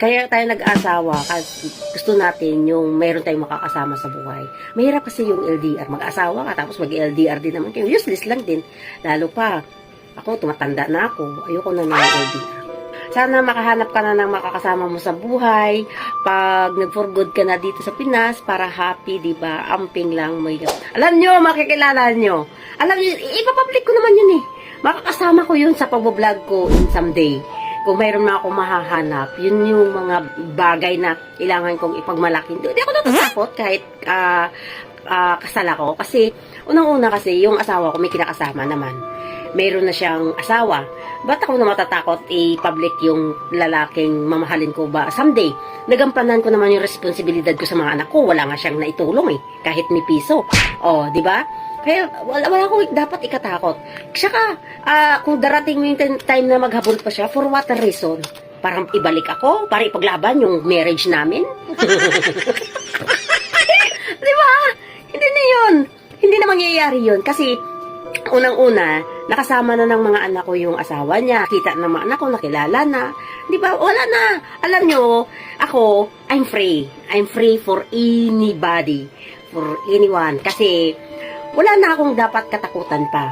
Kaya tayo nag-asawa kasi gusto natin yung mayroon tayong makakasama sa buhay. Mahirap kasi yung LDR. Mag-asawa ka tapos mag-LDR din naman kayo. Useless lang din. Lalo pa, ako tumatanda na ako. Ayoko na ng LDR. Sana makahanap ka na ng makakasama mo sa buhay. Pag nag-for good ka na dito sa Pinas, para happy, di ba? Amping lang mo yun. Alam nyo, makikilala nyo. Alam nyo, ipapublic ko naman yun eh. Makakasama ko yun sa pag-vlog ko in someday. Kung mayroon na akong mahahanap, yun yung mga bagay na kailangan kong ipagmalaki. Hindi ako natatakot kahit kasal ako. Kasi, unang-una kasi, yung asawa ko may kinakasama naman. Mayroon na siyang asawa. Ba't ako na matatakot i-public yung lalaking mamahalin ko ba? Someday, nagampanan ko naman yung responsibilidad ko sa mga anak ko. Wala nga siyang naitulong eh. Kahit ni piso. O, di ba? Kaya wala akong dapat ikatakot. Tsaka, kung darating mo yung time na maghabol pa siya, for what reason? Parang ibalik ako? Para ipaglaban yung marriage namin? Di ba? Hindi na yun. Hindi na mangyayari yun. Kasi, unang-una, nakasama na ng mga anak ko yung asawa niya. Kita ng mga anak ko, nakilala na. Di ba? Wala na. Alam nyo, ako, I'm free. I'm free for anybody. For anyone. Kasi, wala na akong dapat katakutan pa.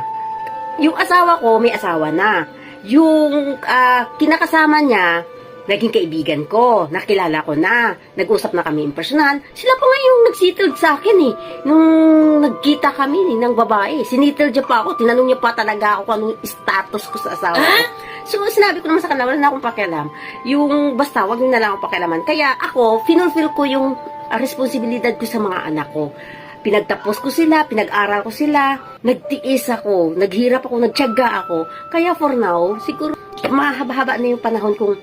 Yung asawa ko, may asawa na. Yung kinakasama niya, naging kaibigan ko. Nakilala ko na. Nag-usap na kami in personal. Sila pa nga yung nag-settled sa akin eh. Nung nagkita kami ng babae. Sinittled niya pa ako. Tinanong niya pa talaga ako kung anong status ko sa asawa ko. So, sinabi ko naman sa kanila, wala na akong pakialam. Yung basta, wag niyo na lang akong pakialaman. Kaya ako, finulfill ko yung responsibilidad ko sa mga anak ko. Pinagtapos ko sila, pinag-aral ko sila, nagtiis ako, naghirap ako, nagtiyaga ako. Kaya for now, siguro mahaba-haba na yung panahon kong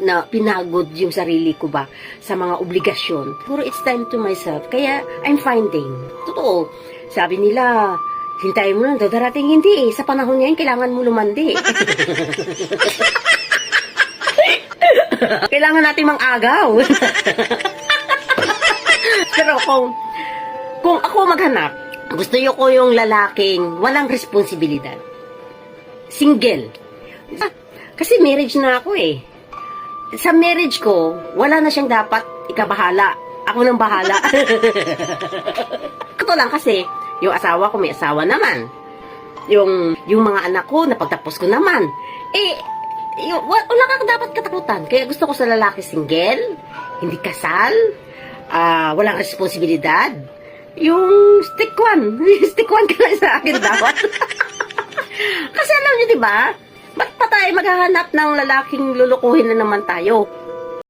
na pinagod yung sarili ko ba sa mga obligasyon. Siguro it's time to myself. Kaya I'm finding. Totoo. Sabi nila, hintayin mo lang, darating hindi eh. Sa panahon ngayon, kailangan mo lumandi. Kailangan natin mang-agaw. Pero kung ako maghanap, gusto ko yung lalaking walang responsibilidad. Single. Kasi marriage na ako eh. Sa marriage ko, wala na siyang dapat ikabahala. Ako nang bahala. Ito lang kasi, yung asawa ko may asawa naman. Yung mga anak ko, napagtapos ko naman. Wala kang dapat katakutan. Kaya gusto ko sa lalaki single, hindi kasal, walang responsibilidad. Yung stick one. Stick one ka lang sa akin dapat. Kasi alam niyo, di ba? Ba't pa tayo maghahanap ng lalaking lulukuhin na naman tayo?